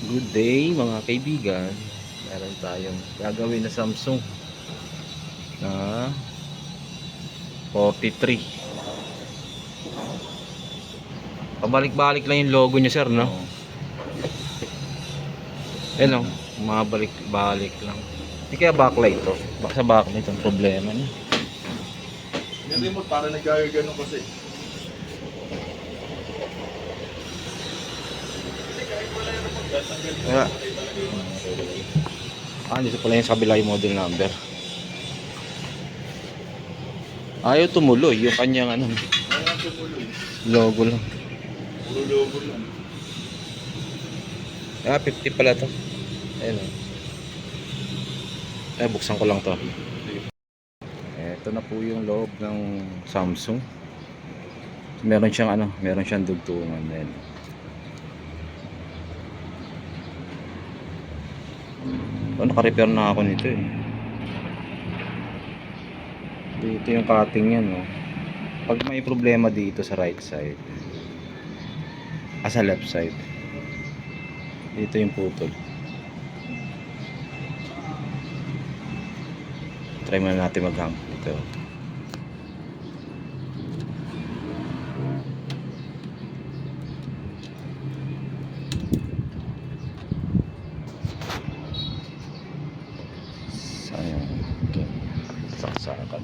Good day mga kaibigan. Meron tayong gagawin na Samsung na 43. Pabalik-balik lang yung logo niya, sir, no? Ano, mabalik-balik lang. Hindi kaya backlight to. Baka sa backlight ang problema niya. Yung remote para nagkagano kasi. Kaya, dito pala yung sa kabila yung model number. Ayaw tumuloy yung kanyang ano, Kaya tumuloy. logo lang. Puro logo lang. 50 pala to. Ayun o. Buksan ko lang to. Ito na po yung loob ng Samsung. Meron siyang ano, meron siyang dugtungan din. Naka-repair na ako nito eh. Dito yung cutting niya, no. Pag may problema dito sa right side, sa left side, dito yung putol. Try muna natin mag-hang ito. Sayang ito. Saksakan.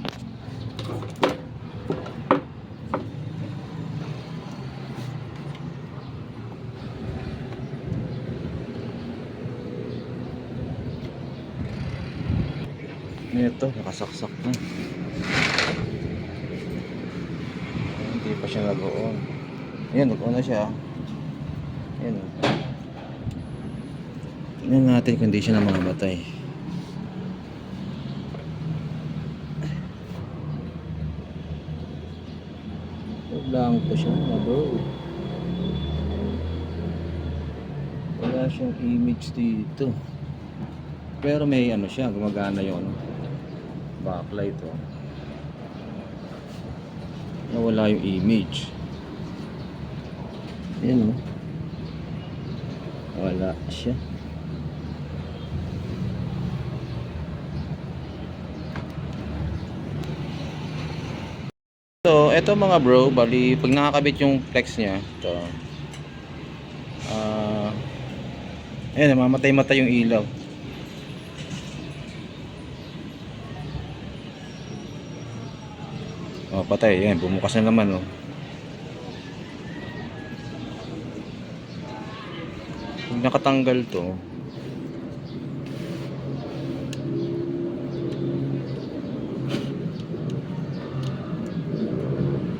Ito, nakasaksak na. Hindi pa siya nag-on. Ayan, nag-on na siya. Ayan. Tingnan natin kung hindi siya namamatay. Lang po siya, bro. Wala siyang image dito. Pero may ano siya, gumagana yung backlight, oh. Nawala yung image. Ayan, oh. Wala siya. So, eto mga bro, bali pag nakakabit yung flex niya, ito. Ayan, namamatay-matay yung ilaw. Oh, patay. Ayan, bumukas na naman, oh. Pag nakatanggal to,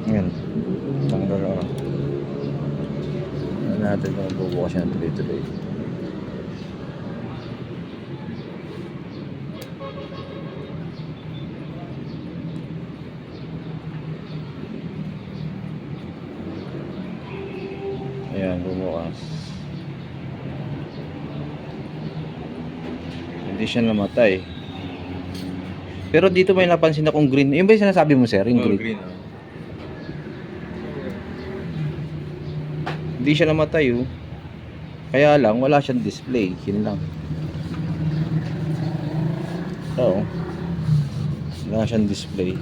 ayan, tanggal, oh. Ayan natin kung bubukas yan tuloy-tuloy. Ayan, bumukas. Hindi siya namatay. Pero dito may napansin akong green. Yung ba yung sinasabi mo, sir? Yung green. Green, oh. Hindi siya namatay, oh. Kaya lang, wala siyang display. Yun lang. Oo. Wala siyang display.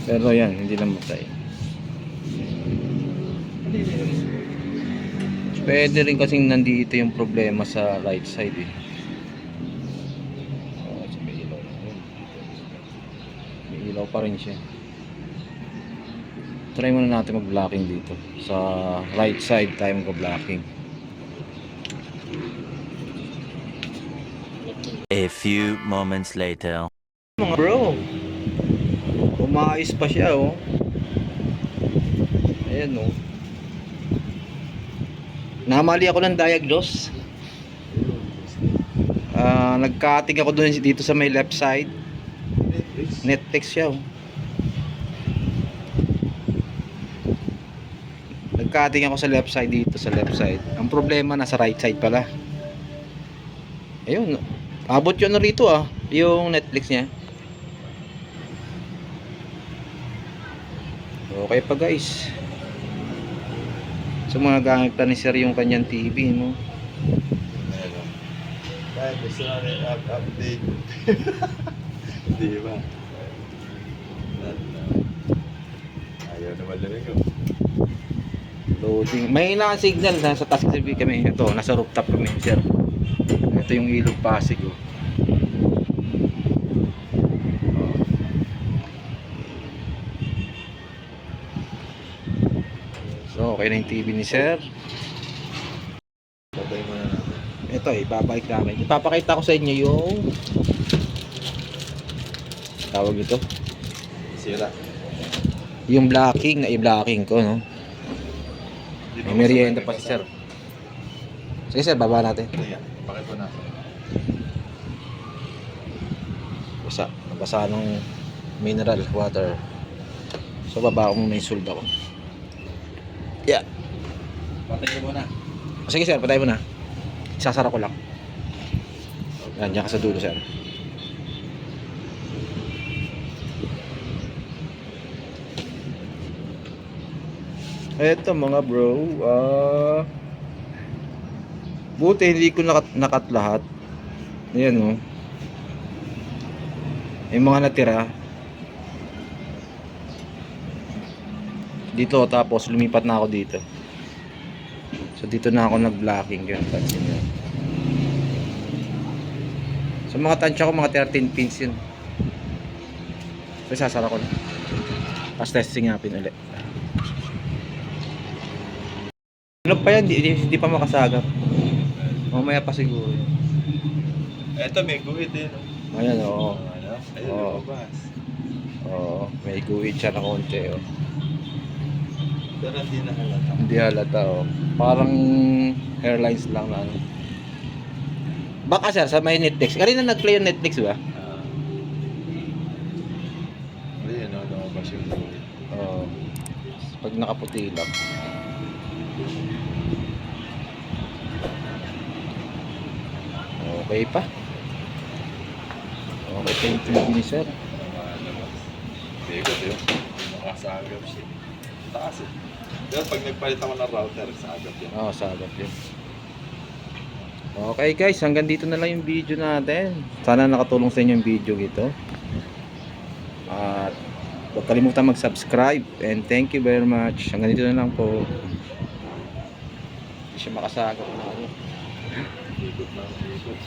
Pero yan, hindi namatay. Pwede rin kasing nandito yung problema sa right side, eh. May ilaw na yun. May ilaw pa rin siya. Try muna natin mag-blocking dito. Sa right side tayo mag-blocking. A few moments later. Mga bro, umaayos pa siya, oh. Ayan, oh. Namali ako ng diagnose. Nagcutting ako dun dito sa may left side. Netflix siya, oh. Nagcutting ako sa left side dito, sa left side. Ang problema nasa right side pala. Ayun, abot yun na rito, ah, yung Netflix niya. Okay pa, guys. So mga gamit pa ni sir yung kanyang TV, no? Meron. Kahit gusto na rin update. Di ba? Ayaw naman na rin ko. Loading. May ilang signal na sa task TV kami. Ito, nasa rooftop kami, sir. Ito yung Ilog Pasig, oh. So, okay na yung TV ni sir. Patay mo na natin. Ito, ibabalik namin. Ipapakita ko sa inyo yung tawag ito. Sira. Yung blocking na i-blocking ko, no? May merienda pa si sir. Sige sir, baba natin. Ayan, bakit po natin? Nabasa ng mineral water. So, baba ko muna yung sulda ko. Yeah. Patay mo na. Sige sir, patay mo na. Isasara ko lang. Yan, dyan ka sa dulo sir. Eto mga bro, buti hindi ko nakat lahat. Ayan o. Yung mga natira dito, tapos lumipat na ako dito. So dito na ako nag-blocking, yun, pansin nyo. So mga tansya ko, mga 13 pins yun. So sasara ko na. Tapos testing natin ulit. Ano pa yan? Hindi pa makasagap. Mamaya pa siguro. Eto, may guhit eh. No? Ayan, oo. Ano? Ayun, Oo. lumabas. Oo, may guhit siya na konti, oh. Pero hindi na halata. Hindi halata, oh. Parang airlines lang na ano. Baka sir, sa may Netflix. Kanina nag-play yung Netflix ba? Ayun, no, lumabas yung guhit. Oo. Pag nakaputi lang. Okay pa. Okay pa yung TV ni sir. Lumalabas. Bigot yun. Makasagap siya. Taas eh. Pero pag nagpalit ako ng router, sagap yun. Oo, sagap yun. Okay guys, hanggang dito na lang yung video natin. Sana nakatulong sa inyo yung video ito. At huwag kalimutan mag-subscribe. And thank you very much. Hanggang dito na lang po. Hindi siya makasagap na ano. Bigot na. Bigot.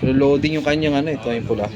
Loading yung kanyang ano, ito yung pula.